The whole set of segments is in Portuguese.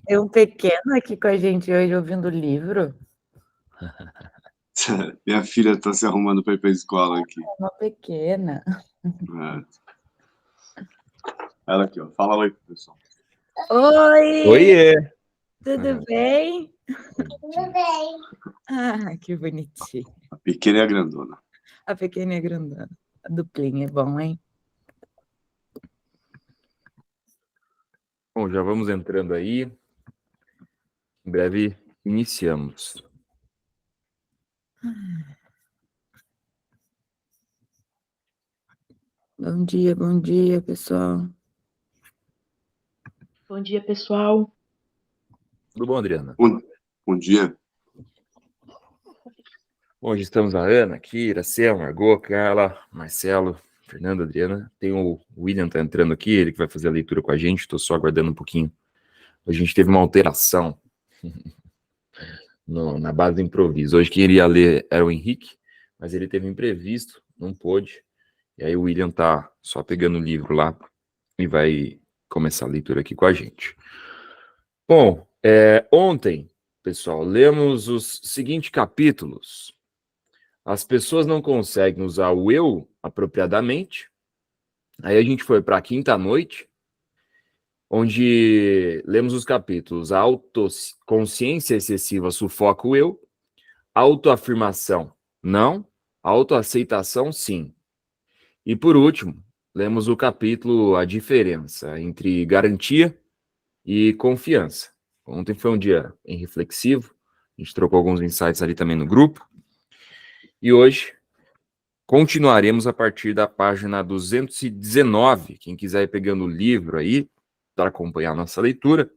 Tem um pequeno aqui com a gente hoje ouvindo livro. Minha filha tá se arrumando para ir para a escola aqui. Uma pequena. Ela aqui, ó. Fala oi pro pessoal. Oi! Oiê! Tudo bem? Tudo bem. Ah, que bonitinho. A pequena e a grandona. A pequena e a grandona. A duplinha é bom, hein? Bom, já vamos entrando aí. Em breve iniciamos. Bom dia, pessoal. Bom dia, pessoal. Tudo bom, Adriana? Bom dia. Bom, hoje estamos a Ana aqui, Iracema, Margot, Carla, Marcelo, Fernando, Adriana. Tem o William tá entrando aqui, ele que vai fazer a leitura com a gente. Estou só aguardando um pouquinho. A gente teve uma alteração na base do improviso. Hoje quem iria ler era o Henrique, mas ele teve um imprevisto, não pôde. E aí o William tá só pegando o livro lá e vai começar a leitura aqui com a gente. Bom, ontem, pessoal, lemos os seguintes capítulos. As pessoas não conseguem usar o eu apropriadamente. Aí a gente foi para a quinta noite, onde lemos os capítulos a autoconsciência excessiva sufoca o eu, autoafirmação não, autoaceitação sim. E por último, lemos o capítulo a diferença entre garantia e confiança. Ontem foi um dia bem reflexivo, a gente trocou alguns insights ali também no grupo. E hoje continuaremos a partir da página 219. Quem quiser ir pegando o livro aí para acompanhar a nossa leitura,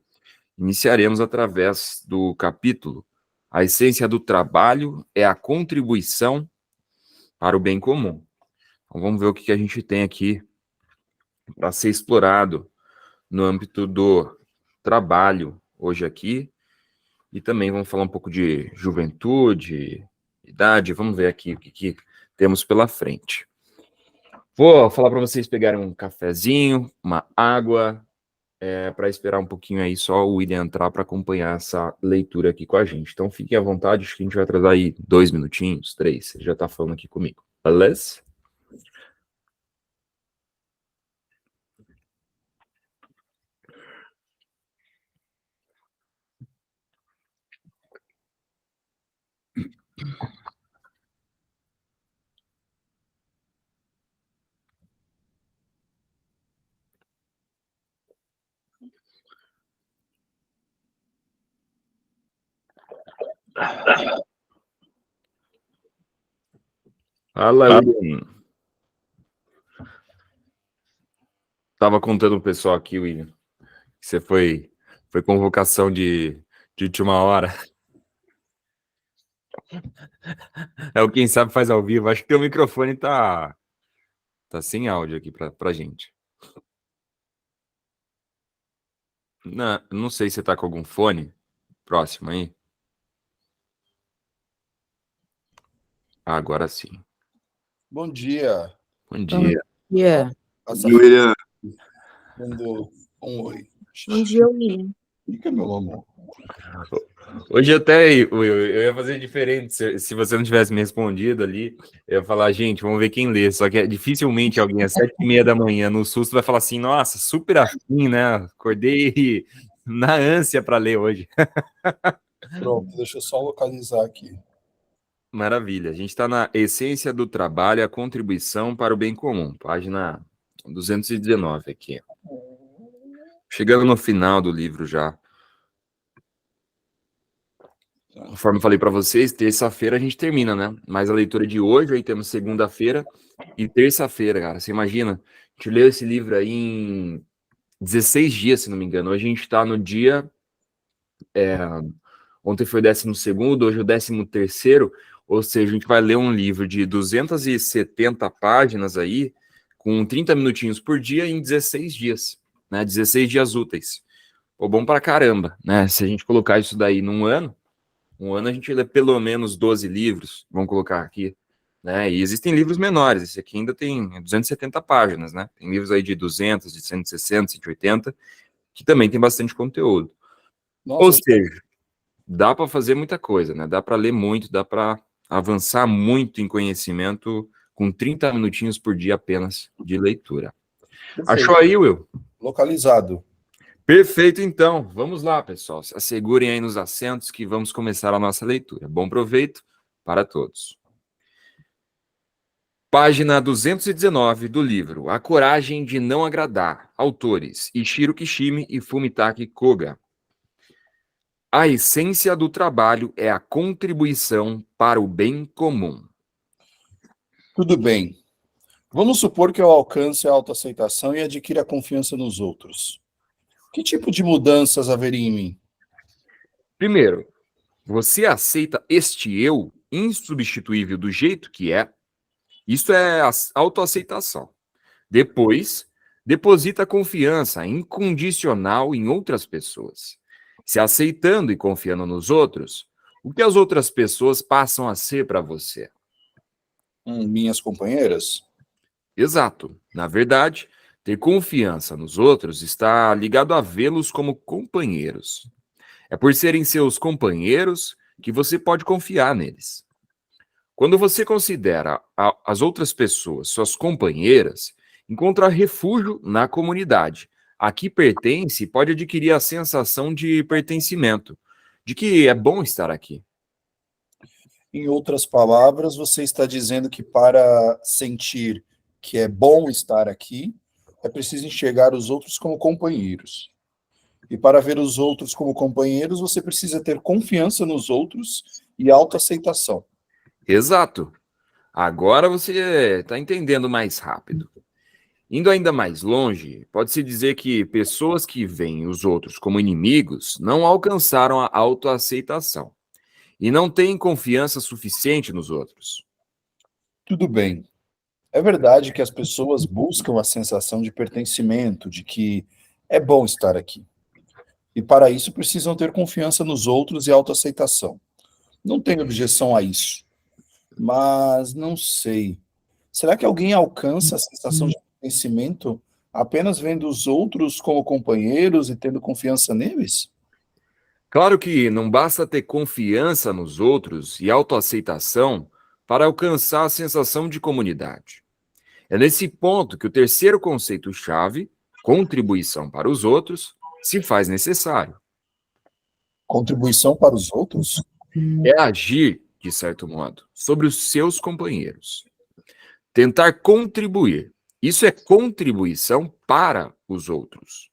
iniciaremos através do capítulo A Essência do Trabalho é a Contribuição para o Bem Comum. Então vamos ver o que a gente tem aqui para ser explorado no âmbito do trabalho hoje aqui. E também vamos falar um pouco de juventude, idade. Vamos ver aqui o que temos pela frente. Vou falar para vocês pegarem um cafezinho, uma água, para esperar um pouquinho aí só o William entrar para acompanhar essa leitura aqui com a gente. Então fiquem à vontade, acho que a gente vai atrasar aí 2 minutinhos, 3, ele já está falando aqui comigo. Beleza? Fala, William. Tava contando o pessoal aqui, William, que você foi convocação de última hora. É o Quem Sabe Faz ao Vivo. Acho que teu microfone tá sem áudio aqui pra gente. Não sei se você tá com algum fone próximo aí. Agora sim. Bom dia. Bom dia. Yeah. William. Mandou um oi. Bom dia, William. Fica, meu amor. Hoje até eu ia fazer diferente. Se você não tivesse me respondido ali, eu ia falar, gente, vamos ver quem lê. Só que dificilmente alguém às 7h30 da manhã, no susto, vai falar assim, nossa, super afim, né? Acordei na ânsia para ler hoje. Pronto, deixa eu só localizar aqui. Maravilha. A gente está na Essência do Trabalho, a Contribuição para o Bem Comum, página 219 aqui. Chegando no final do livro já. Conforme eu falei para vocês, terça-feira a gente termina, né? Mas a leitura de hoje, aí temos segunda-feira e terça-feira, cara. Você imagina? A gente leu esse livro aí em 16 dias, se não me engano. Hoje a gente está no dia... Ontem foi o 12º, hoje é o 13º. Ou seja, a gente vai ler um livro de 270 páginas aí, com 30 minutinhos por dia em 16 dias, né? 16 dias úteis. Pô, bom pra caramba, né? Se a gente colocar isso daí num ano, a gente lê pelo menos 12 livros, vamos colocar aqui, né? E existem livros menores, esse aqui ainda tem 270 páginas, né? Tem livros aí de 200, de 160, 180, que também tem bastante conteúdo. Ou Nossa, seja, dá para fazer muita coisa, né? Dá para ler muito, dá para avançar muito em conhecimento com 30 minutinhos por dia apenas de leitura. perfeito. Achou aí, Will? Localizado. Perfeito, então. Vamos lá, pessoal. Se assegurem aí nos assentos que vamos começar a nossa leitura. Bom proveito para todos. Página 219 do livro A Coragem de Não Agradar. Autores Ichiro Kishimi e Fumitaki Koga. A essência do trabalho é a contribuição para o bem comum. Tudo bem. Vamos supor que eu alcance a autoaceitação e adquira a confiança nos outros. Que tipo de mudanças haveria em mim? Primeiro, você aceita este eu insubstituível do jeito que é? Isso é a autoaceitação. Depois, deposita confiança incondicional em outras pessoas. Se aceitando e confiando nos outros, o que as outras pessoas passam a ser para você? Minhas companheiras? Exato. Na verdade, ter confiança nos outros está ligado a vê-los como companheiros. É por serem seus companheiros que você pode confiar neles. Quando você considera as outras pessoas suas companheiras, encontra refúgio na comunidade. A que pertence pode adquirir a sensação de pertencimento, de que é bom estar aqui. Em outras palavras, você está dizendo que para sentir que é bom estar aqui, é preciso enxergar os outros como companheiros. E para ver os outros como companheiros, você precisa ter confiança nos outros e autoaceitação. Exato. Agora você está entendendo mais rápido. Indo ainda mais longe, pode-se dizer que pessoas que veem os outros como inimigos não alcançaram a autoaceitação e não têm confiança suficiente nos outros. Tudo bem. É verdade que as pessoas buscam a sensação de pertencimento, de que é bom estar aqui. E para isso precisam ter confiança nos outros e autoaceitação. Não tenho objeção a isso. Mas não sei. Será que alguém alcança a sensação de pertencimento apenas vendo os outros como companheiros e tendo confiança neles? Claro que não basta ter confiança nos outros e autoaceitação para alcançar a sensação de comunidade. É nesse ponto que o terceiro conceito-chave, contribuição para os outros, se faz necessário. Contribuição para os outros? É agir, de certo modo, sobre os seus companheiros. Tentar contribuir. Isso é contribuição para os outros.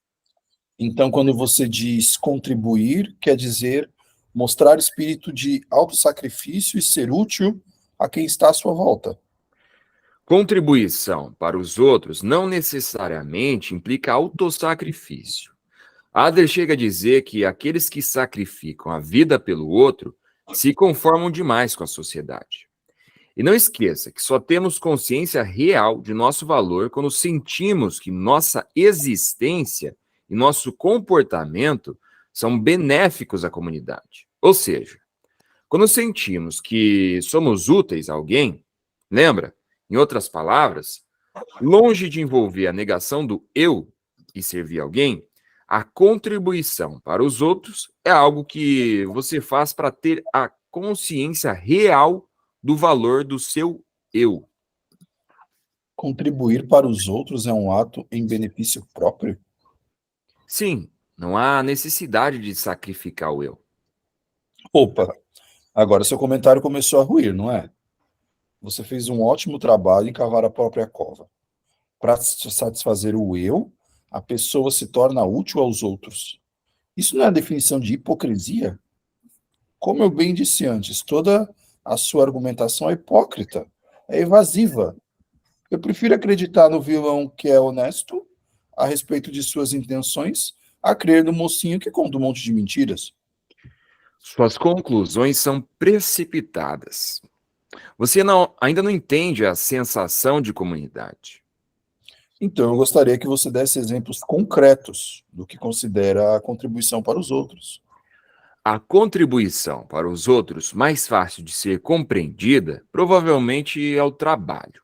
Então, quando você diz contribuir, quer dizer mostrar espírito de autossacrifício e ser útil a quem está à sua volta. Contribuição para os outros não necessariamente implica autossacrifício. Adler chega a dizer que aqueles que sacrificam a vida pelo outro se conformam demais com a sociedade. E não esqueça que só temos consciência real de nosso valor quando sentimos que nossa existência e nosso comportamento são benéficos à comunidade. Ou seja, quando sentimos que somos úteis a alguém, lembra? Em outras palavras, longe de envolver a negação do eu e servir alguém, a contribuição para os outros é algo que você faz para ter a consciência real do valor do seu eu. Contribuir para os outros é um ato em benefício próprio? Sim, não há necessidade de sacrificar o eu. Opa, agora seu comentário começou a ruir, não é? Você fez um ótimo trabalho em cavar a própria cova. Para satisfazer o eu, a pessoa se torna útil aos outros. Isso não é a definição de hipocrisia? Como eu bem disse antes, toda a sua argumentação é hipócrita, é evasiva. Eu prefiro acreditar no vilão que é honesto a respeito de suas intenções a crer no mocinho que conta um monte de mentiras. Suas conclusões são precipitadas. Você ainda não entende a sensação de comunidade. Então, eu gostaria que você desse exemplos concretos do que considera a contribuição para os outros. A contribuição para os outros mais fácil de ser compreendida provavelmente é o trabalho.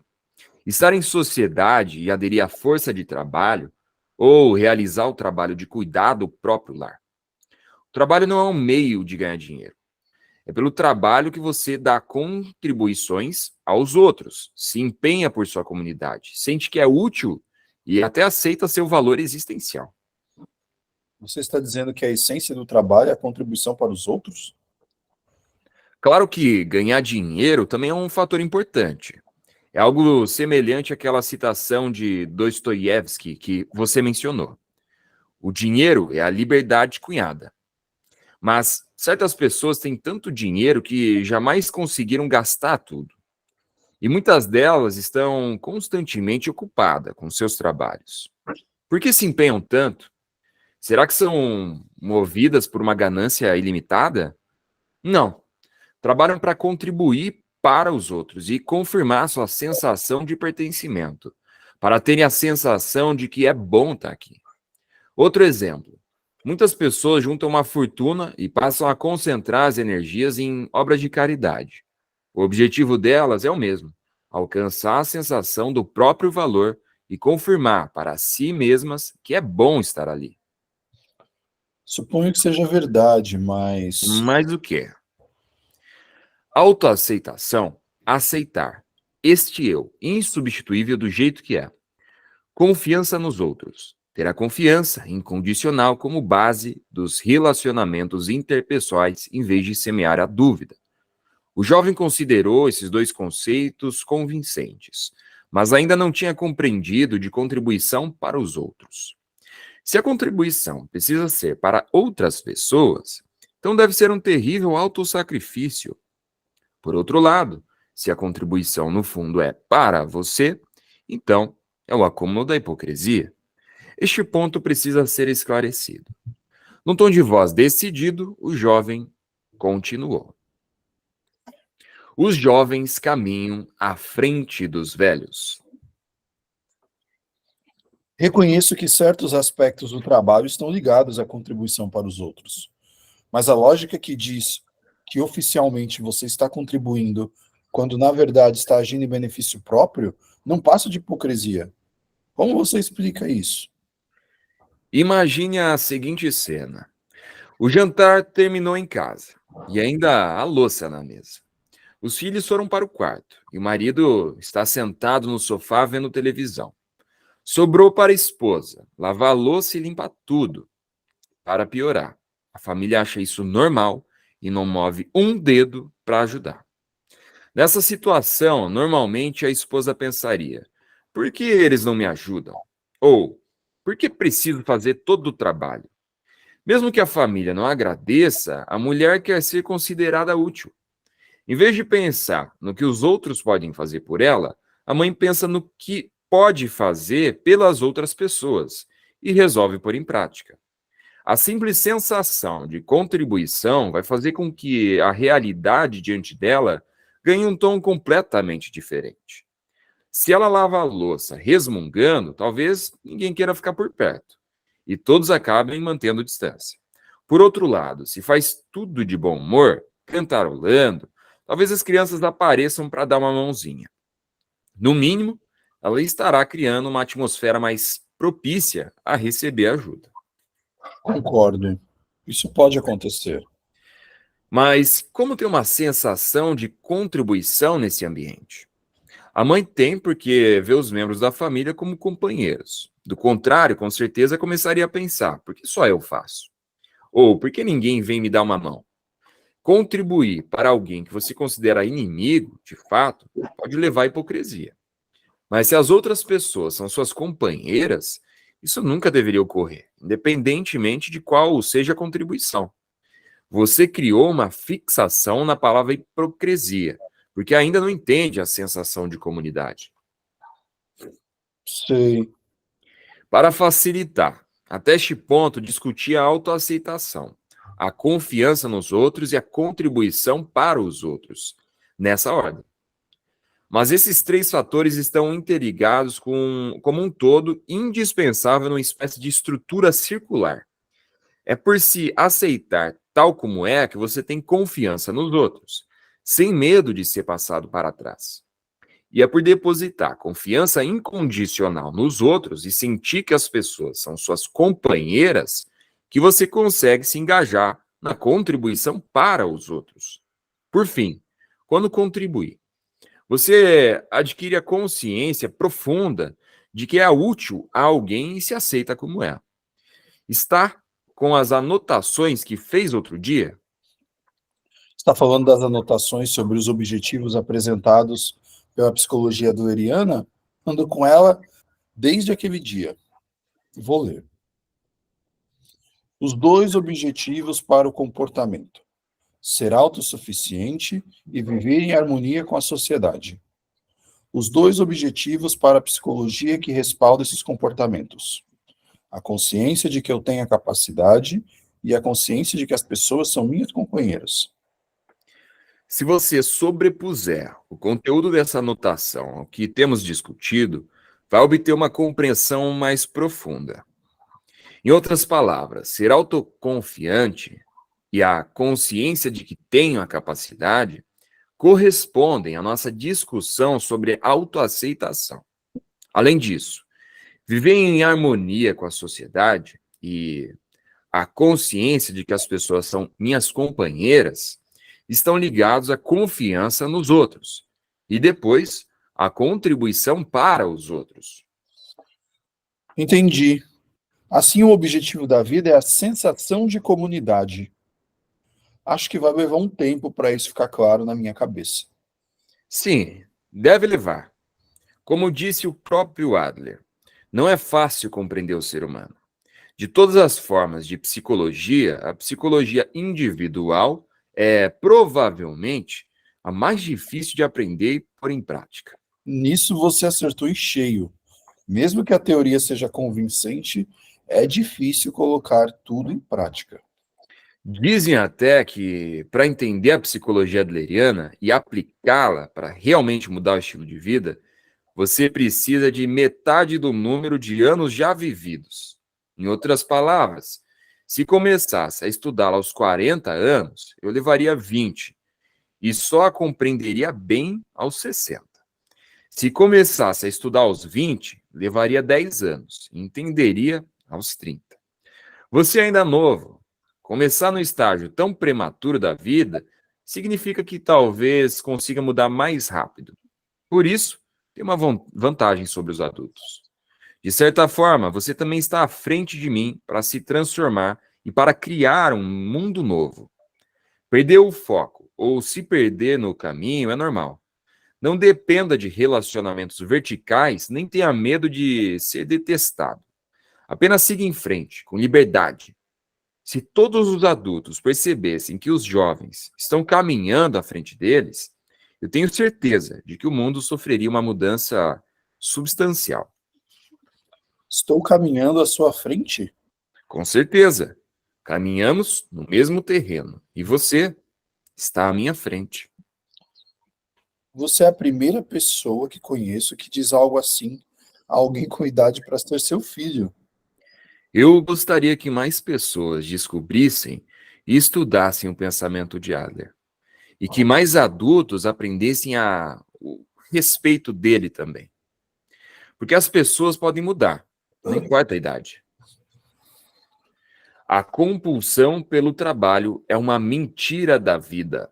Estar em sociedade e aderir à força de trabalho ou realizar o trabalho de cuidar do próprio lar. trabalho não é um meio de ganhar dinheiro. É pelo trabalho que você dá contribuições aos outros, se empenha por sua comunidade, sente que é útil e até aceita seu valor existencial. Você está dizendo que a essência do trabalho é a contribuição para os outros? Claro que ganhar dinheiro também é um fator importante. É algo semelhante àquela citação de Dostoiévski que você mencionou. O dinheiro é a liberdade cunhada. Mas certas pessoas têm tanto dinheiro que jamais conseguiram gastar tudo. E muitas delas estão constantemente ocupadas com seus trabalhos. Por que se empenham tanto? Será que são movidas por uma ganância ilimitada? Não. Trabalham para contribuir para os outros e confirmar sua sensação de pertencimento, para terem a sensação de que é bom estar aqui. Outro exemplo. Muitas pessoas juntam uma fortuna e passam a concentrar as energias em obras de caridade. O objetivo delas é o mesmo: alcançar a sensação do próprio valor e confirmar para si mesmas que é bom estar ali. Suponho que seja verdade, mas... Mas o quê? Autoaceitação, aceitar este eu insubstituível do jeito que é. Confiança nos outros. Ter a confiança incondicional como base dos relacionamentos interpessoais em vez de semear a dúvida. O jovem considerou esses dois conceitos convincentes, mas ainda não tinha compreendido de contribuição para os outros. Se a contribuição precisa ser para outras pessoas, então deve ser um terrível autossacrifício. Por outro lado, se a contribuição no fundo é para você, então é o acúmulo da hipocrisia. Este ponto precisa ser esclarecido. Num tom de voz decidido, o jovem continuou. Os jovens caminham à frente dos velhos. Reconheço que certos aspectos do trabalho estão ligados à contribuição para os outros. Mas a lógica que diz que oficialmente você está contribuindo, quando na verdade está agindo em benefício próprio, não passa de hipocrisia. Como você explica isso? Imagine a seguinte cena. O jantar terminou em casa e ainda há louça na mesa. Os filhos foram para o quarto e o marido está sentado no sofá vendo televisão. Sobrou para a esposa lavar a louça e limpar tudo. Para piorar, a família acha isso normal e não move um dedo para ajudar. Nessa situação, normalmente a esposa pensaria: por que eles não me ajudam? Ou, por que preciso fazer todo o trabalho? Mesmo que a família não agradeça, a mulher quer ser considerada útil. Em vez de pensar no que os outros podem fazer por ela, a mãe pensa no que pode fazer pelas outras pessoas e resolve pôr em prática. A simples sensação de contribuição vai fazer com que a realidade diante dela ganhe um tom completamente diferente. Se ela lava a louça resmungando, talvez ninguém queira ficar por perto e todos acabem mantendo distância. Por outro lado, se faz tudo de bom humor, cantarolando, talvez as crianças apareçam para dar uma mãozinha. No mínimo, ela estará criando uma atmosfera mais propícia a receber ajuda. Concordo. Isso pode acontecer. Mas como ter uma sensação de contribuição nesse ambiente? A mãe tem porque vê os membros da família como companheiros. Do contrário, com certeza começaria a pensar: por que só eu faço? Ou por que ninguém vem me dar uma mão? Contribuir para alguém que você considera inimigo, de fato, pode levar à hipocrisia. Mas se as outras pessoas são suas companheiras, isso nunca deveria ocorrer, independentemente de qual seja a contribuição. Você criou uma fixação na palavra hipocrisia, porque ainda não entende a sensação de comunidade. Sei. Para facilitar, até este ponto, discutir a autoaceitação, a confiança nos outros e a contribuição para os outros, nessa ordem. Mas esses três fatores estão interligados como um todo, indispensável numa espécie de estrutura circular. É por se aceitar tal como é que você tem confiança nos outros, sem medo de ser passado para trás. E é por depositar confiança incondicional nos outros e sentir que as pessoas são suas companheiras que você consegue se engajar na contribuição para os outros. Por fim, quando contribuir, você adquire a consciência profunda de que é útil a alguém e se aceita como é. Está com as anotações que fez outro dia? Está falando das anotações sobre os objetivos apresentados pela psicologia adleriana? Ando com ela desde aquele dia. Vou ler. Os 2 objetivos para o comportamento: ser autossuficiente e viver em harmonia com a sociedade. Os 2 objetivos para a psicologia que respaldam esses comportamentos: a consciência de que eu tenho a capacidade e a consciência de que as pessoas são minhas companheiras. Se você sobrepuser o conteúdo dessa anotação ao que temos discutido, vai obter uma compreensão mais profunda. Em outras palavras, ser autoconfiante e a consciência de que tenho a capacidade correspondem à nossa discussão sobre autoaceitação. Além disso, viver em harmonia com a sociedade e a consciência de que as pessoas são minhas companheiras estão ligados à confiança nos outros e depois à contribuição para os outros. Entendi. Assim, o objetivo da vida é a sensação de comunidade. Acho que vai levar um tempo para isso ficar claro na minha cabeça. Sim, deve levar. Como disse o próprio Adler, não é fácil compreender o ser humano. De todas as formas de psicologia, a psicologia individual é provavelmente a mais difícil de aprender e pôr em prática. Nisso você acertou em cheio. Mesmo que a teoria seja convincente, é difícil colocar tudo em prática. Dizem até que, para entender a psicologia adleriana e aplicá-la para realmente mudar o estilo de vida, você precisa de metade do número de anos já vividos. Em outras palavras, se começasse a estudá-la aos 40 anos, eu levaria 20 e só a compreenderia bem aos 60. Se começasse a estudar aos 20, levaria 10 anos e entenderia aos 30. Você ainda é novo. Começar no estágio tão prematuro da vida significa que talvez consiga mudar mais rápido. Por isso, tem uma vantagem sobre os adultos. De certa forma, você também está à frente de mim para se transformar e para criar um mundo novo. Perder o foco ou se perder no caminho é normal. Não dependa de relacionamentos verticais, nem tenha medo de ser detestado. Apenas siga em frente, com liberdade. Se todos os adultos percebessem que os jovens estão caminhando à frente deles, eu tenho certeza de que o mundo sofreria uma mudança substancial. Estou caminhando à sua frente? Com certeza. Caminhamos no mesmo terreno. E você está à minha frente. Você é a primeira pessoa que conheço que diz algo assim a alguém com idade para ser seu filho. Eu gostaria que mais pessoas descobrissem e estudassem o pensamento de Adler. E que mais adultos aprendessem o respeito dele também. Porque as pessoas podem mudar, não importa a idade. A compulsão pelo trabalho é uma mentira da vida.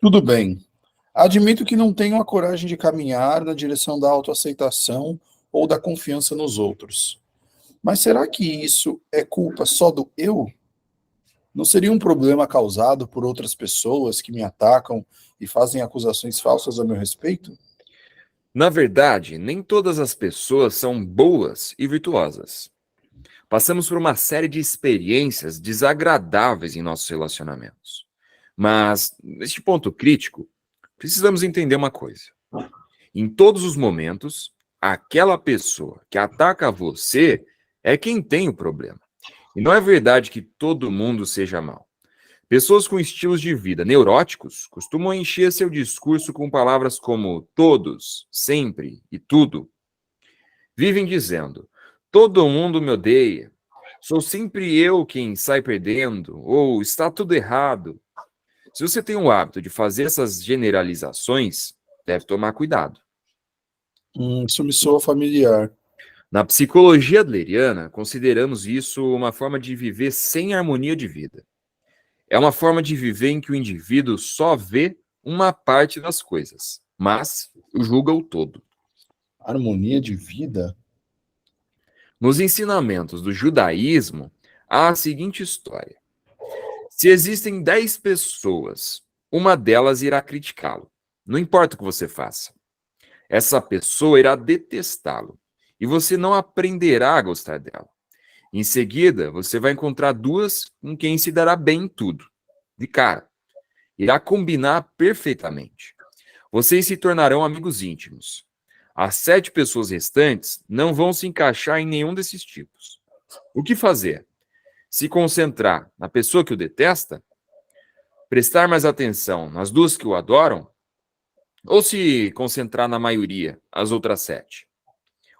Tudo bem. Admito que não tenho a coragem de caminhar na direção da autoaceitação ou da confiança nos outros. Mas será que isso é culpa só do eu? Não seria um problema causado por outras pessoas que me atacam e fazem acusações falsas a meu respeito? Na verdade, nem todas as pessoas são boas e virtuosas. Passamos por uma série de experiências desagradáveis em nossos relacionamentos. Mas, neste ponto crítico, precisamos entender uma coisa. Em todos os momentos, aquela pessoa que ataca você é quem tem o problema. E não é verdade que todo mundo seja mau. Pessoas com estilos de vida neuróticos costumam encher seu discurso com palavras como todos, sempre e tudo. Vivem dizendo, todo mundo me odeia, sou sempre eu quem sai perdendo, ou está tudo errado. Se você tem o hábito de fazer essas generalizações, deve tomar cuidado. Isso me soa familiar. Na psicologia adleriana, consideramos isso uma forma de viver sem harmonia de vida. É uma forma de viver em que o indivíduo só vê uma parte das coisas, mas julga o todo. Harmonia de vida? Nos ensinamentos do judaísmo, há a seguinte história. Se existem 10 pessoas, uma delas irá criticá-lo. Não importa o que você faça. Essa pessoa irá detestá-lo. E você não aprenderá a gostar dela. Em seguida, você vai encontrar 2 com quem se dará bem em tudo. De cara. Irá combinar perfeitamente. Vocês se tornarão amigos íntimos. As 7 pessoas restantes não vão se encaixar em nenhum desses tipos. O que fazer? Se concentrar na pessoa que o detesta? Prestar mais atenção nas 2 que o adoram? Ou se concentrar na maioria, as outras 7?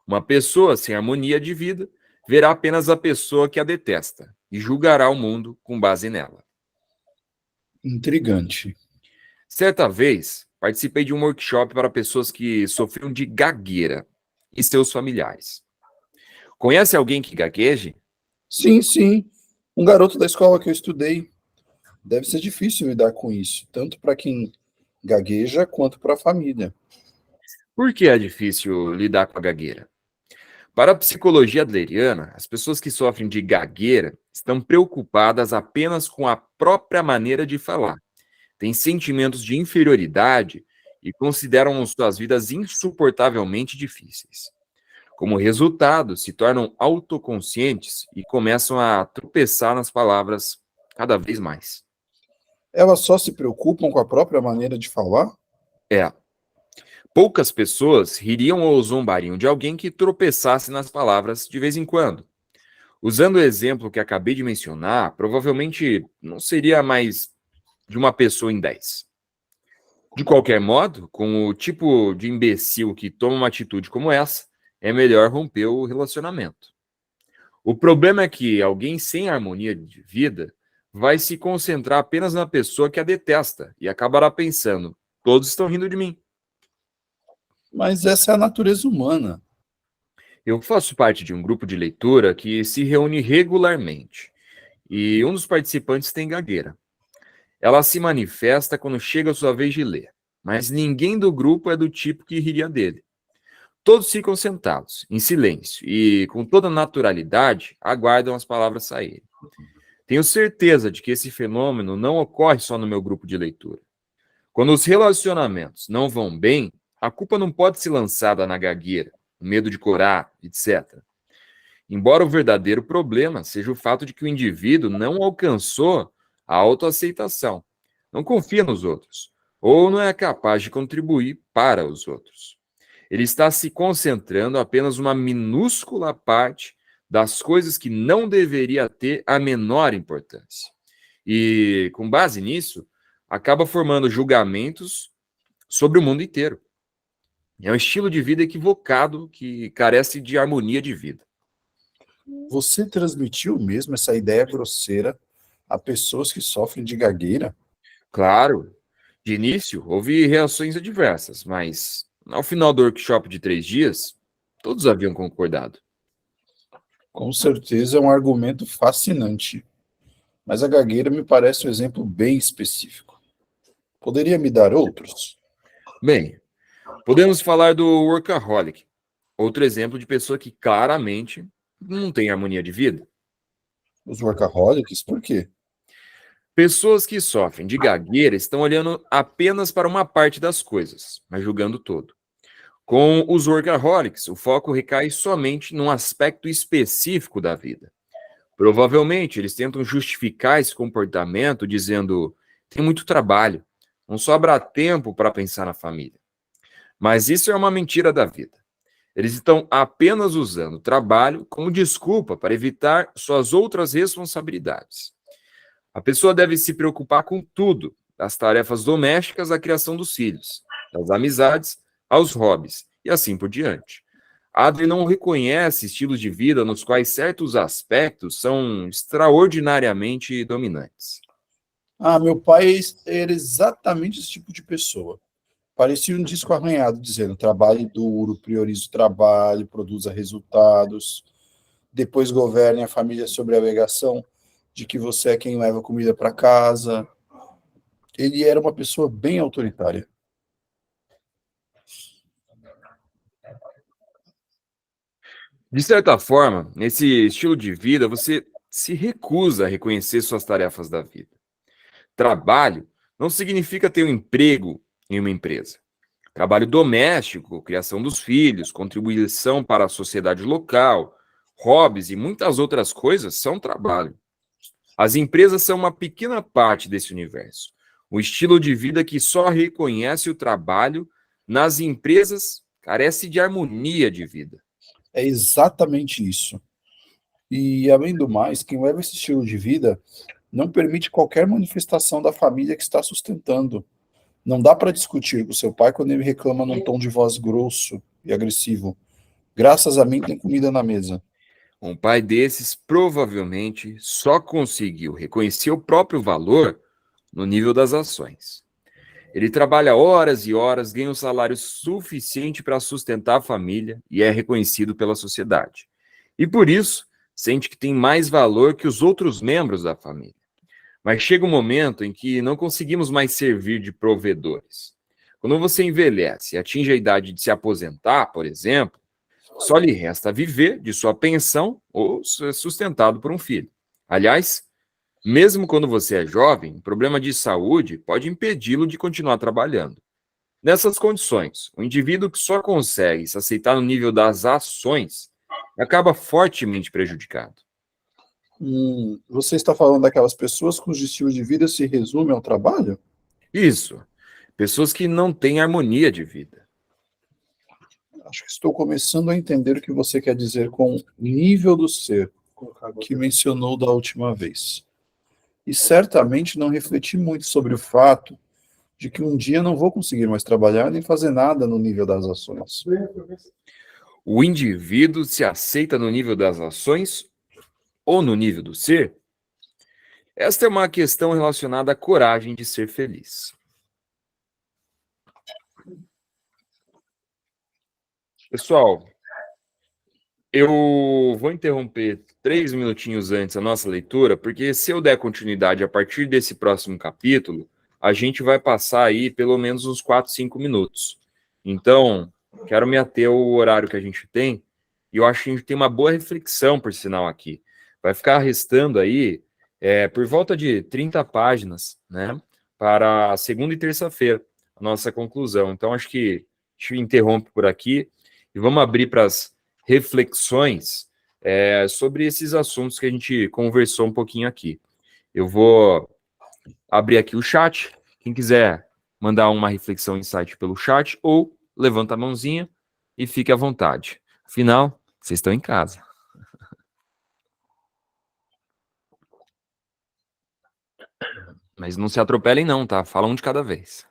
Uma pessoa sem harmonia de vida verá apenas a pessoa que a detesta e julgará o mundo com base nela. Intrigante. Certa vez, participei de um workshop para pessoas que sofriam de gagueira e seus familiares. Conhece alguém que gagueje? Sim, sim. Um garoto da escola que eu estudei. Deve ser difícil lidar com isso, tanto para quem gagueja quanto para a família. Por que é difícil lidar com a gagueira? Para a psicologia adleriana, as pessoas que sofrem de gagueira estão preocupadas apenas com a própria maneira de falar, têm sentimentos de inferioridade e consideram suas vidas insuportavelmente difíceis. Como resultado, se tornam autoconscientes e começam a tropeçar nas palavras cada vez mais. Elas só se preocupam com a própria maneira de falar? É. Poucas pessoas ririam ou zombariam de alguém que tropeçasse nas palavras de vez em quando. Usando o exemplo que acabei de mencionar, provavelmente não seria mais de uma pessoa em 10. De qualquer modo, com o tipo de imbecil que toma uma atitude como essa, é melhor romper o relacionamento. O problema é que alguém sem harmonia de vida vai se concentrar apenas na pessoa que a detesta e acabará pensando, todos estão rindo de mim. Mas essa é a natureza humana. Eu faço parte de um grupo de leitura que se reúne regularmente e um dos participantes tem gagueira. Ela se manifesta quando chega a sua vez de ler, mas ninguém do grupo é do tipo que riria dele. Todos ficam sentados, em silêncio, e com toda naturalidade aguardam as palavras saírem. Tenho certeza de que esse fenômeno não ocorre só no meu grupo de leitura. Quando os relacionamentos não vão bem, a culpa não pode ser lançada na gagueira, o medo de corar, etc. Embora o verdadeiro problema seja o fato de que o indivíduo não alcançou a autoaceitação, não confia nos outros, ou não é capaz de contribuir para os outros. Ele está se concentrando apenas uma minúscula parte das coisas que não deveria ter a menor importância. E, com base nisso, acaba formando julgamentos sobre o mundo inteiro. É um estilo de vida equivocado que carece de harmonia de vida. Você transmitiu mesmo essa ideia grosseira a pessoas que sofrem de gagueira? Claro, de início houve reações adversas, mas ao final do workshop de 3 dias, todos haviam concordado. Com certeza é um argumento fascinante, mas a gagueira me parece um exemplo bem específico. Poderia me dar outros? Bem, podemos falar do workaholic, outro exemplo de pessoa que claramente não tem harmonia de vida. Os workaholics, por quê? Pessoas que sofrem de gagueira estão olhando apenas para uma parte das coisas, mas julgando todo. Com os workaholics, o foco recai somente num aspecto específico da vida. Provavelmente, eles tentam justificar esse comportamento dizendo: tem muito trabalho, não sobra tempo para pensar na família. Mas isso é uma mentira da vida. Eles estão apenas usando o trabalho como desculpa para evitar suas outras responsabilidades. A pessoa deve se preocupar com tudo, das tarefas domésticas à criação dos filhos, das amizades aos hobbies, e assim por diante. Adler não reconhece estilos de vida nos quais certos aspectos são extraordinariamente dominantes. Ah, meu pai era exatamente esse tipo de pessoa. Parecia um disco arranhado, dizendo: trabalhe duro, priorize o trabalho, produza resultados, depois governe a família sobre a alegação de que você é quem leva comida para casa. Ele era uma pessoa bem autoritária. De certa forma, nesse estilo de vida, você se recusa a reconhecer suas tarefas da vida. Trabalho não significa ter um emprego em uma empresa. Trabalho doméstico, criação dos filhos, contribuição para a sociedade local, hobbies e muitas outras coisas são trabalho. As empresas são uma pequena parte desse universo. O estilo de vida que só reconhece o trabalho nas empresas carece de harmonia de vida. É exatamente isso. E, além do mais, quem leva esse estilo de vida não permite qualquer manifestação da família que está sustentando. Não dá para discutir com seu pai quando ele reclama num tom de voz grosso e agressivo. Graças a mim tem comida na mesa. Um pai desses provavelmente só conseguiu reconhecer o próprio valor no nível das ações. Ele trabalha horas e horas, ganha um salário suficiente para sustentar a família e é reconhecido pela sociedade. E por isso, sente que tem mais valor que os outros membros da família. Mas chega um momento em que não conseguimos mais servir de provedores. Quando você envelhece e atinge a idade de se aposentar, por exemplo, só lhe resta viver de sua pensão ou ser sustentado por um filho. Aliás, mesmo quando você é jovem, um problema de saúde pode impedi-lo de continuar trabalhando. Nessas condições, o indivíduo que só consegue se aceitar no nível das ações acaba fortemente prejudicado. Você está falando daquelas pessoas cujo estilo de vida se resume ao trabalho? Isso. Pessoas que não têm harmonia de vida. Acho que estou começando a entender o que você quer dizer com nível do ser, que mencionou da última vez. E certamente não refleti muito sobre o fato de que um dia não vou conseguir mais trabalhar nem fazer nada no nível das ações. O indivíduo se aceita no nível das ações ou no nível do ser? Esta é uma questão relacionada à coragem de ser feliz. Pessoal, eu vou interromper 3 minutinhos antes a nossa leitura, porque se eu der continuidade a partir desse próximo capítulo, a gente vai passar aí pelo menos uns 4, 5 minutos. Então, quero me ater ao horário que a gente tem, e eu acho que a gente tem uma boa reflexão, por sinal, aqui. Vai ficar restando aí por volta de 30 páginas, né, para a segunda e terça-feira, a nossa conclusão. Então, acho que a gente interrompe por aqui e vamos abrir para as reflexões sobre esses assuntos que a gente conversou um pouquinho aqui. Eu vou abrir aqui o chat. Quem quiser mandar uma reflexão, insight pelo chat, ou levanta a mãozinha e fique à vontade. Afinal, vocês estão em casa. Mas não se atropelem não, tá? Fala um de cada vez.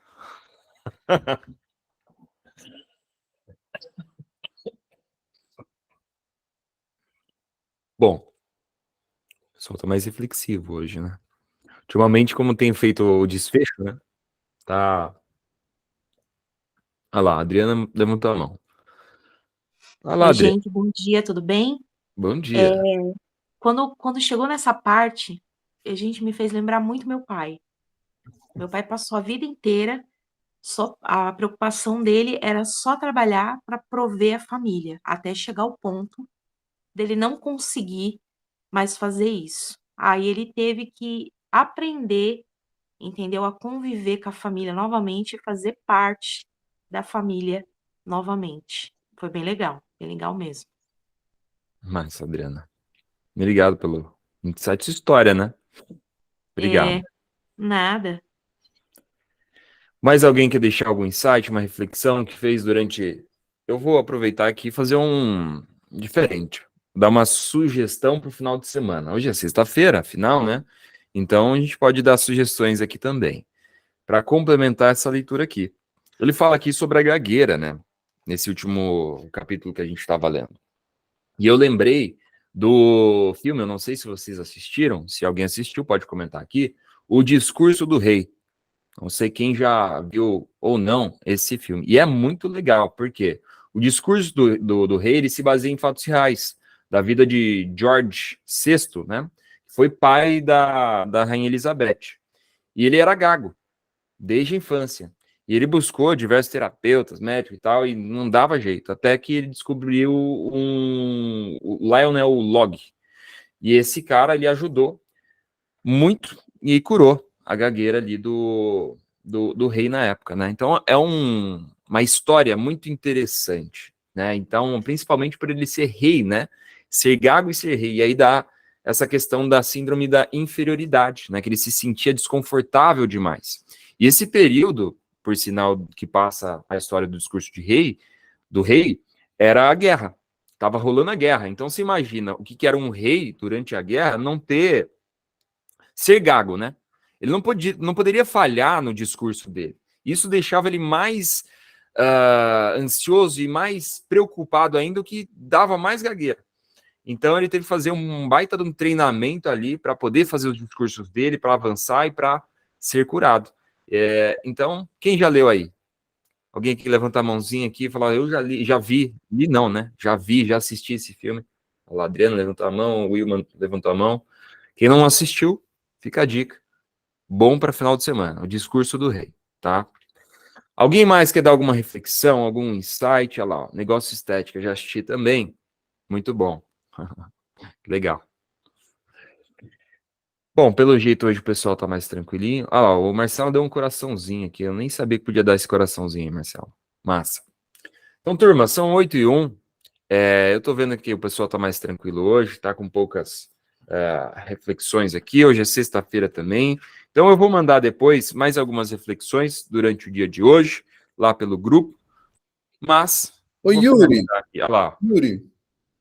Bom, o pessoal tá mais reflexivo hoje, né? Ultimamente, como tem feito o desfecho, né? Tá. Olha lá, a Adriana levantou a mão. Olha lá, Oi, Adriana. gente, bom dia, tudo bem? Bom dia. Quando chegou nessa parte, a gente me fez lembrar muito meu pai. Meu pai passou a vida inteira, a preocupação dele era só trabalhar para prover a família, até chegar ao ponto dele não conseguir mais fazer isso. Aí ele teve que aprender, entendeu? A conviver com a família novamente e fazer parte da família novamente. Foi bem legal mesmo. Mas, Adriana, obrigado pelo insight história, né? Obrigado. Nada. Mais alguém quer deixar algum insight, uma reflexão que fez durante... Eu vou aproveitar aqui e fazer um diferente. Dar uma sugestão para o final de semana. Hoje é sexta-feira, afinal, né? Então, a gente pode dar sugestões aqui também, para complementar essa leitura aqui. Ele fala aqui sobre a gagueira, né? Nesse último capítulo que a gente estava lendo. E eu lembrei do filme, eu não sei se vocês assistiram, se alguém assistiu, pode comentar aqui, O Discurso do Rei. Não sei quem já viu ou não esse filme. E é muito legal, porque o discurso do rei ele se baseia em fatos reais, da vida de George VI, né? Foi pai da Rainha Elizabeth. E ele era gago, desde a infância. E ele buscou diversos terapeutas, médicos e tal, e não dava jeito. Até que ele descobriu o Lionel Logg. E esse cara, ele ajudou muito e curou a gagueira ali do rei na época, né? Então, é uma história muito interessante, né? Então, principalmente por ele ser rei, né? Ser gago e ser rei. E aí dá essa questão da síndrome da inferioridade, né? Que ele se sentia desconfortável demais. E esse período, por sinal que passa a história do discurso do rei, era a guerra. Estava rolando a guerra. Então, se imagina o que era um rei durante a guerra não ser gago, né? Ele não poderia falhar no discurso dele. Isso deixava ele mais ansioso e mais preocupado ainda, o que dava mais gagueira. Então ele teve que fazer um baita de um treinamento ali para poder fazer os discursos dele, para avançar e para ser curado. Então, quem já leu aí? Alguém que levanta a mãozinha aqui e fala, eu já li, já vi não, né? Já assisti esse filme. O Adriano levantou a mão, o Wilman levantou a mão. Quem não assistiu, fica a dica. Bom para final de semana, o discurso do rei, tá? Alguém mais quer dar alguma reflexão, algum insight? Olha lá, ó, negócio estética, já assisti também. Muito bom. Legal. Bom, pelo jeito hoje o pessoal tá mais tranquilinho. Ah lá, o Marcelo deu um coraçãozinho aqui. Eu nem sabia que podia dar esse coraçãozinho, Marcelo. Massa. Então, turma, são 8h01. Eu tô vendo que o pessoal tá mais tranquilo hoje, tá com poucas reflexões aqui. Hoje é sexta-feira também. Então, eu vou mandar depois mais algumas reflexões durante o dia de hoje, lá pelo grupo. Mas. Oi, Yuri. Olha lá. Yuri,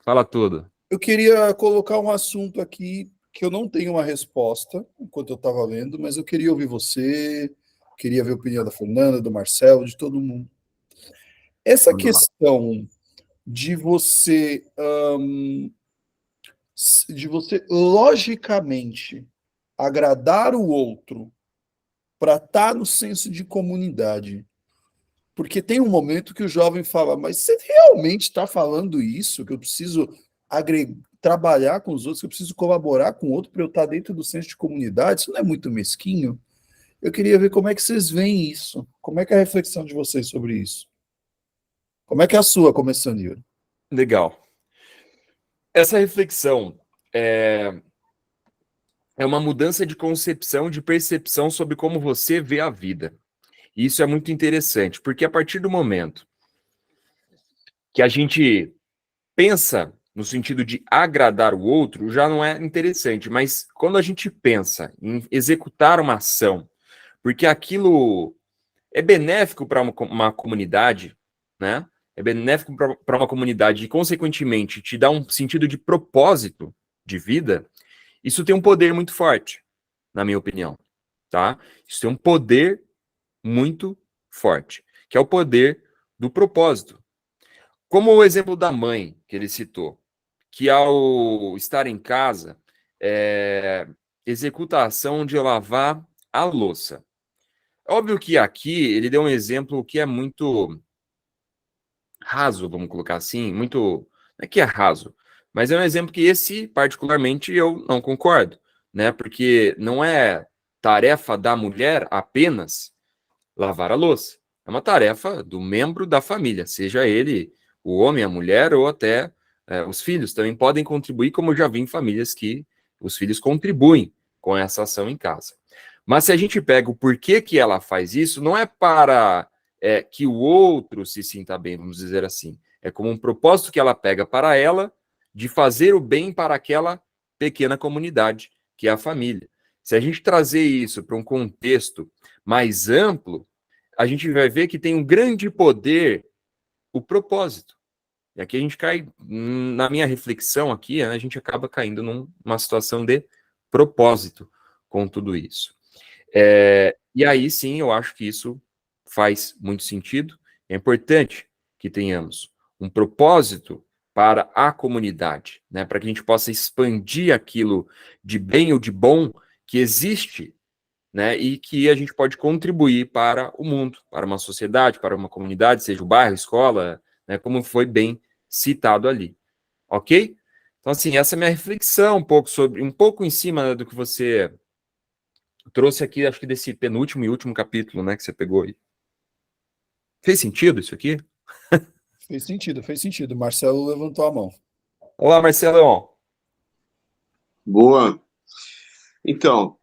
Fala tudo. eu queria colocar um assunto aqui que eu não tenho uma resposta enquanto eu estava lendo, mas eu queria ouvir você, queria ver a opinião da Fernanda, do Marcelo, de todo mundo. Essa Vamos lá. questão de você logicamente agradar o outro para estar no senso de comunidade. Porque tem um momento que o jovem fala, mas você realmente está falando isso? Que eu preciso trabalhar com os outros, que eu preciso colaborar com o outro para eu estar dentro do senso de comunidade? Isso não é muito mesquinho? Eu queria ver como é que vocês veem isso. Como é que é a reflexão de vocês sobre isso? Como é que é a sua, começando, Yuri? Legal. Essa reflexão é uma mudança de concepção, de percepção sobre como você vê a vida. E isso é muito interessante, porque a partir do momento que a gente pensa no sentido de agradar o outro, já não é interessante, mas quando a gente pensa em executar uma ação, porque aquilo é benéfico para uma comunidade, né? É benéfico para uma comunidade e, consequentemente, te dá um sentido de propósito de vida, isso tem um poder muito forte, na minha opinião, tá? Isso tem um poder muito forte, que é o poder do propósito. Como o exemplo da mãe que ele citou, que ao estar em casa, executa a ação de lavar a louça. Óbvio que aqui ele deu um exemplo que é muito raso, vamos colocar assim, muito... Não é que é raso, mas é um exemplo que esse, particularmente, eu não concordo, né? Porque não é tarefa da mulher apenas lavar a louça. É uma tarefa do membro da família, seja ele o homem, a mulher ou até os filhos também podem contribuir, como eu já vi em famílias que os filhos contribuem com essa ação em casa. Mas se a gente pega o porquê que ela faz isso, não é para que o outro se sinta bem, vamos dizer assim. É como um propósito que ela pega para ela de fazer o bem para aquela pequena comunidade, que é a família. Se a gente trazer isso para um contexto mais amplo, a gente vai ver que tem um grande poder o propósito. E aqui a gente cai, na minha reflexão aqui, né, a gente acaba caindo numa situação de propósito com tudo isso. E aí sim, eu acho que isso faz muito sentido. É importante que tenhamos um propósito para a comunidade, né, para que a gente possa expandir aquilo de bem ou de bom que existe né, e que a gente pode contribuir para o mundo, para uma sociedade, para uma comunidade, seja o bairro, escola, né, como foi bem citado ali, ok? Então, assim, essa é a minha reflexão um pouco em cima, né, do que você trouxe aqui, acho que desse penúltimo e último capítulo, né, que você pegou aí. Fez sentido isso aqui? Fez sentido, fez sentido. Marcelo levantou a mão. Olá, Marcelão. Boa. Então,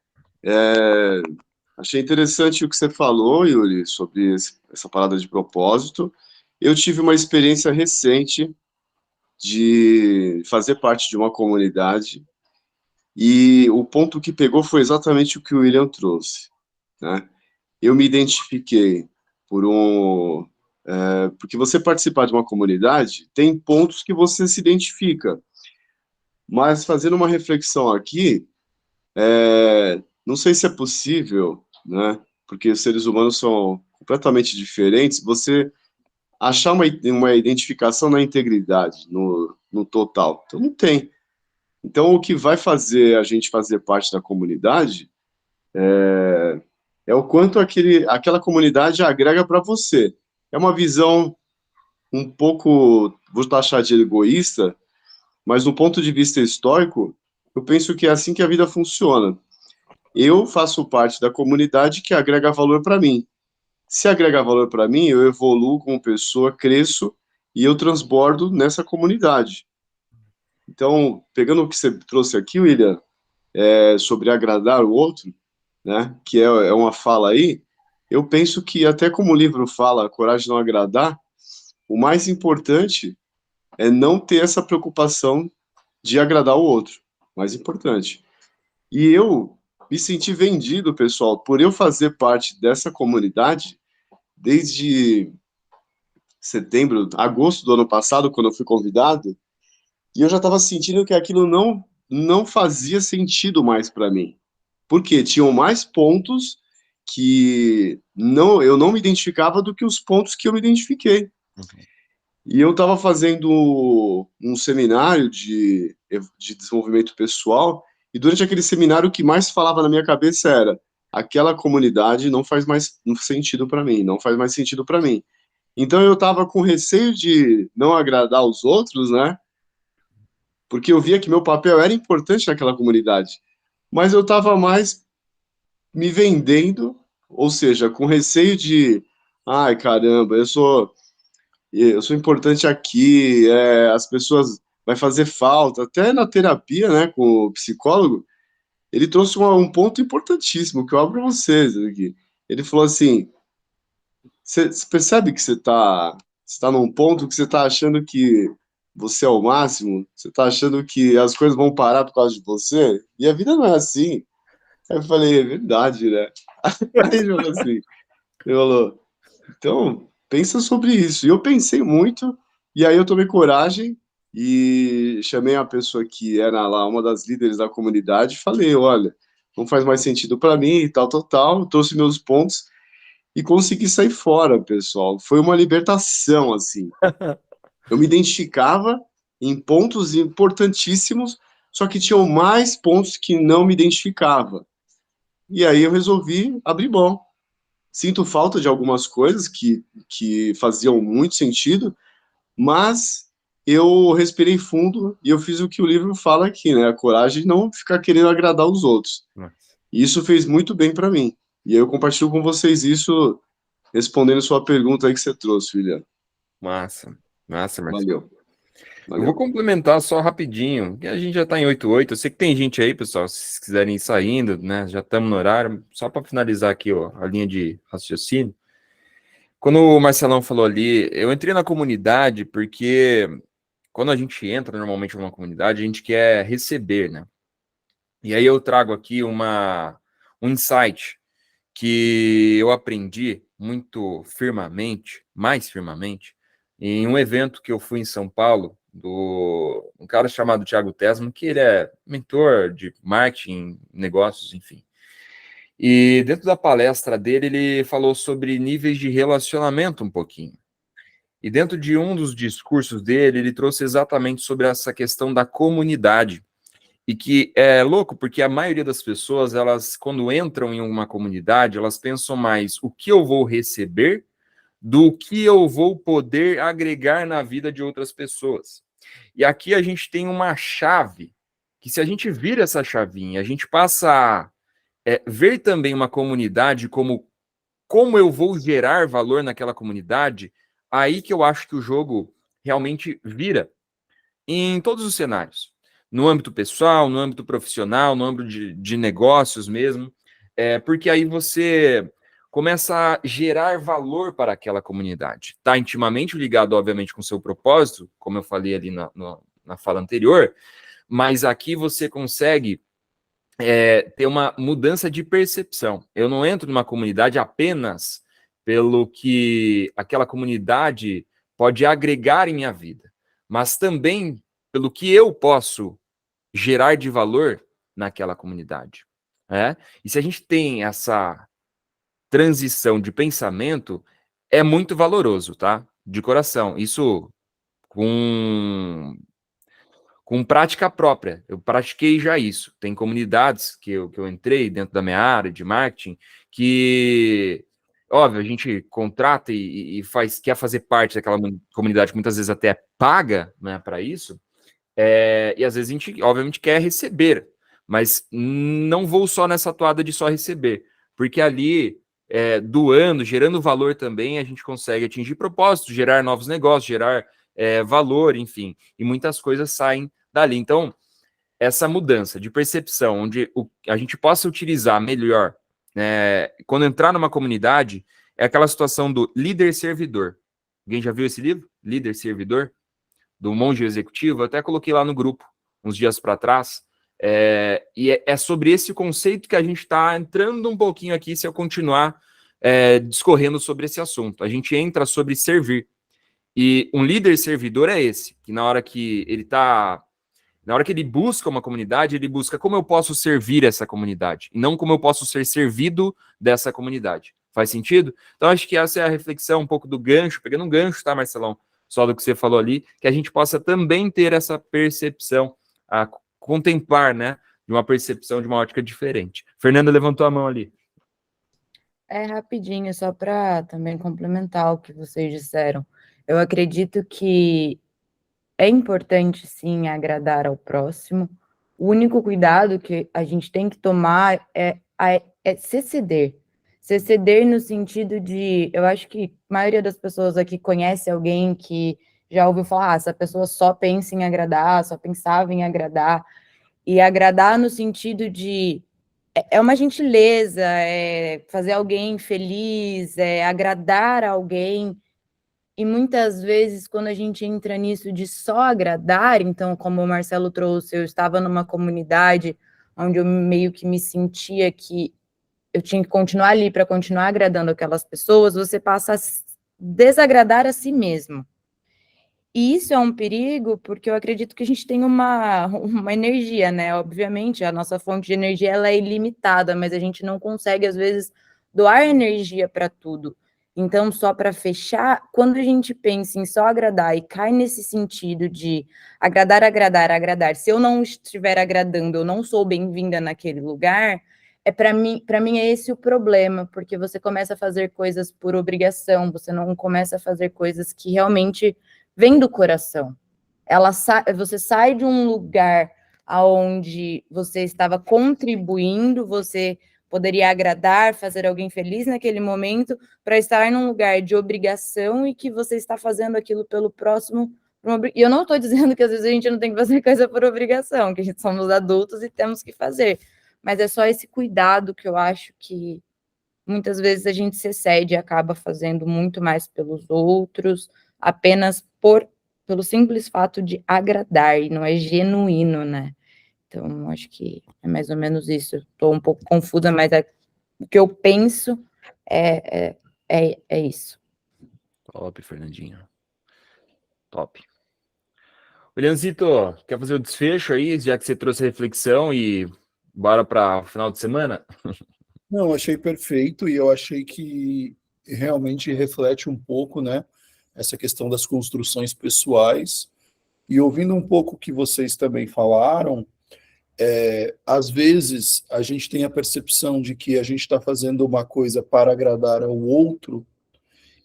achei interessante o que você falou, Yuri, sobre essa parada de propósito. Eu tive uma experiência recente de fazer parte de uma comunidade e o ponto que pegou foi exatamente o que o William trouxe, né? Eu me identifiquei porque você participar de uma comunidade tem pontos que você se identifica, mas fazendo uma reflexão aqui, não sei se é possível, né? Porque os seres humanos são completamente diferentes, você achar uma identificação na integridade, no total. Então, não tem. Então, o que vai fazer a gente fazer parte da comunidade é o quanto aquela comunidade agrega para você. É uma visão um pouco, vou taxar de egoísta, mas do ponto de vista histórico, eu penso que é assim que a vida funciona. Eu faço parte da comunidade que agrega valor para mim. Se agrega valor para mim, eu evoluo como pessoa, cresço e eu transbordo nessa comunidade. Então, pegando o que você trouxe aqui, William, sobre agradar o outro, né, que é uma fala aí, eu penso que até como o livro fala, a coragem de não agradar, o mais importante é não ter essa preocupação de agradar o outro. Mais importante. E eu me senti vendido, pessoal, por eu fazer parte dessa comunidade desde agosto do ano passado, quando eu fui convidado, e eu já estava sentindo que aquilo não fazia sentido mais para mim. Porque tinham mais pontos que eu não me identificava do que os pontos que eu me identifiquei. E eu estava fazendo um seminário de desenvolvimento pessoal, e durante aquele seminário o que mais falava na minha cabeça era: aquela comunidade não faz mais sentido para mim, não faz mais sentido para mim. Então eu estava com receio de não agradar os outros, né? Porque eu via que meu papel era importante naquela comunidade. Mas eu estava mais me vendendo, ou seja, com receio de, ai caramba, eu sou importante aqui, as pessoas vai fazer falta. Até na terapia, né, com o psicólogo, ele trouxe um ponto importantíssimo que eu abro para vocês aqui. Ele falou assim: você percebe que você tá num ponto que você está achando que você é o máximo, você está achando que as coisas vão parar por causa de você, e a vida não é assim. Aí eu falei, é verdade, né? Aí ele falou assim, ele falou, então, pensa sobre isso. E eu pensei muito, e aí eu tomei coragem e chamei a pessoa que era lá, uma das líderes da comunidade, e falei, olha, não faz mais sentido para mim, e tal, trouxe meus pontos e consegui sair fora, pessoal. Foi uma libertação, assim. Eu me identificava em pontos importantíssimos, só que tinham mais pontos que não me identificava. E aí eu resolvi abrir mão. Sinto falta de algumas coisas que faziam muito sentido, mas eu respirei fundo e eu fiz o que o livro fala aqui, né? A coragem de não ficar querendo agradar os outros. E isso fez muito bem para mim. E eu compartilho com vocês isso, respondendo sua pergunta aí que você trouxe, William. Massa, Marcelo. Valeu. Eu vou complementar só rapidinho, que a gente já está em 8:08. Eu sei que tem gente aí, pessoal, se vocês quiserem ir saindo, né? Já estamos no horário. Só para finalizar aqui, ó, a linha de raciocínio. Quando o Marcelão falou ali, eu entrei na comunidade porque quando a gente entra normalmente numa comunidade, a gente quer receber, né? E aí eu trago aqui um insight que eu aprendi muito firmemente, mais firmemente, em um evento que eu fui em São Paulo, um cara chamado Thiago Tesman, que ele é mentor de marketing, negócios, enfim. E dentro da palestra dele, ele falou sobre níveis de relacionamento um pouquinho. E dentro de um dos discursos dele, ele trouxe exatamente sobre essa questão da comunidade. E que é louco, porque a maioria das pessoas, elas, quando entram em uma comunidade, elas pensam mais o que eu vou receber do que eu vou poder agregar na vida de outras pessoas. E aqui a gente tem uma chave, que se a gente vira essa chavinha, a gente passa a ver também uma comunidade como eu vou gerar valor naquela comunidade, aí que eu acho que o jogo realmente vira em todos os cenários. No âmbito pessoal, no âmbito profissional, no âmbito de negócios mesmo, porque aí você começa a gerar valor para aquela comunidade. Está intimamente ligado, obviamente, com o seu propósito, como eu falei ali na fala anterior, mas aqui você consegue ter uma mudança de percepção. Eu não entro numa comunidade apenas pelo que aquela comunidade pode agregar em minha vida, mas também pelo que eu posso gerar de valor naquela comunidade. E se a gente tem essa transição de pensamento, é muito valoroso, tá? De coração. Isso com prática própria. Eu pratiquei já isso. Tem comunidades que eu entrei dentro da minha área de marketing que, óbvio, a gente contrata e quer fazer parte daquela comunidade que muitas vezes até paga, né, para isso, e às vezes a gente, obviamente, quer receber, mas não vou só nessa toada de só receber, porque ali, doando, gerando valor também, a gente consegue atingir propósitos, gerar novos negócios, gerar valor, enfim, e muitas coisas saem dali. Então, essa mudança de percepção, onde a gente possa utilizar melhor, quando entrar numa comunidade, é aquela situação do líder-servidor. Alguém já viu esse livro? Líder-servidor? Do Monge Executivo? Eu até coloquei lá no grupo, uns dias para trás, e é sobre esse conceito que a gente está entrando um pouquinho aqui, se eu continuar discorrendo sobre esse assunto. A gente entra sobre servir. E um líder servidor é esse, que na hora que ele busca uma comunidade, ele busca como eu posso servir essa comunidade, e não como eu posso ser servido dessa comunidade. Faz sentido? Então, acho que essa é a reflexão, um pouco do gancho, pegando um gancho, tá, Marcelão? Só do que você falou ali, que a gente possa também ter essa percepção, a contemplar, né, de uma percepção, de uma ótica diferente. Fernanda levantou a mão ali. Rapidinho, só para também complementar o que vocês disseram. Eu acredito que é importante, sim, agradar ao próximo. O único cuidado que a gente tem que tomar é se ceder. Se ceder no sentido de... Eu acho que a maioria das pessoas aqui conhece alguém que já ouviu falar, essa pessoa só pensa em agradar, só pensava em agradar. E agradar no sentido de... É uma gentileza, é fazer alguém feliz, é agradar alguém. E muitas vezes, quando a gente entra nisso de só agradar, então, como o Marcelo trouxe, eu estava numa comunidade onde eu meio que me sentia que eu tinha que continuar ali para continuar agradando aquelas pessoas, você passa a desagradar a si mesmo. E isso é um perigo, porque eu acredito que a gente tem uma energia, né? Obviamente, a nossa fonte de energia ela é ilimitada, mas a gente não consegue, às vezes, doar energia para tudo. Então, só para fechar, quando a gente pensa em só agradar e cai nesse sentido de agradar, agradar, agradar, se eu não estiver agradando, eu não sou bem-vinda naquele lugar, para mim é esse o problema, porque você começa a fazer coisas por obrigação, você não começa a fazer coisas que realmente vêm do coração. Você sai de um lugar onde você estava contribuindo, você poderia agradar, fazer alguém feliz naquele momento, para estar num lugar de obrigação e que você está fazendo aquilo pelo próximo. E eu não estou dizendo que às vezes a gente não tem que fazer coisa por obrigação, que a gente somos adultos e temos que fazer. Mas é só esse cuidado que eu acho que muitas vezes a gente se excede e acaba fazendo muito mais pelos outros, apenas pelo simples fato de agradar, e não é genuíno, né? Então, acho que é mais ou menos isso. Estou um pouco confusa, mas o que eu penso é isso. Top, Fernandinho. Top. Williamzito, quer fazer o desfecho aí, já que você trouxe a reflexão e bora para o final de semana? Não, achei perfeito e eu achei que realmente reflete um pouco, né, essa questão das construções pessoais. E ouvindo um pouco o que vocês também falaram, às vezes a gente tem a percepção de que a gente está fazendo uma coisa para agradar ao outro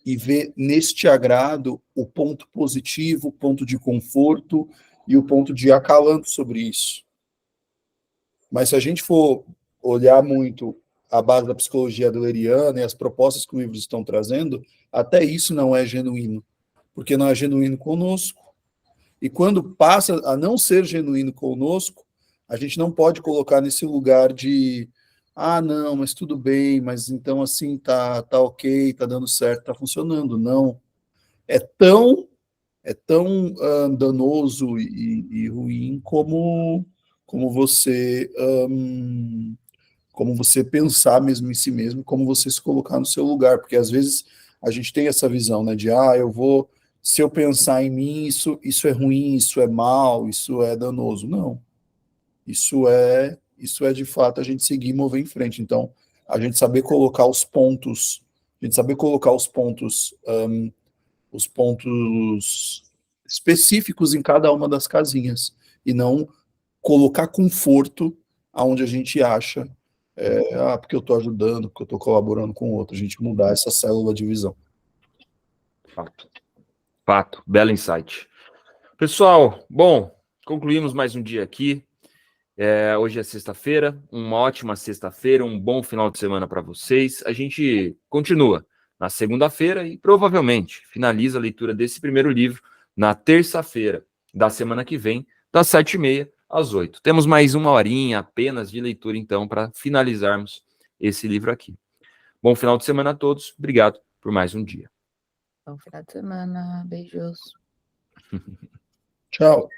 e ver neste agrado o ponto positivo, o ponto de conforto e o ponto de acalanto sobre isso. Mas se a gente for olhar muito a base da psicologia adleriana e as propostas que os livros estão trazendo, até isso não é genuíno, porque não é genuíno conosco. E quando passa a não ser genuíno conosco, a gente não pode colocar nesse lugar de não, mas tudo bem, mas então assim tá ok, tá dando certo, tá funcionando. Não. É tão danoso e ruim como você como você pensar mesmo em si mesmo, como você se colocar no seu lugar, porque às vezes a gente tem essa visão, né, de se eu pensar em mim, isso é ruim, isso é mal, isso é danoso. Não. Isso é de fato a gente seguir e mover em frente. Então, a gente saber colocar os pontos, os pontos específicos em cada uma das casinhas e não colocar conforto aonde a gente acha, porque eu estou ajudando, porque eu estou colaborando com o outro, a gente mudar essa célula de visão. Fato, belo insight. Pessoal, bom, concluímos mais um dia aqui. Hoje é sexta-feira, uma ótima sexta-feira, um bom final de semana para vocês. A gente continua na segunda-feira e provavelmente finaliza a leitura desse primeiro livro na terça-feira da semana que vem, das 7h30 às 8h. Temos mais uma horinha apenas de leitura, então, para finalizarmos esse livro aqui. Bom final de semana a todos. Obrigado por mais um dia. Bom final de semana. Beijos. Tchau.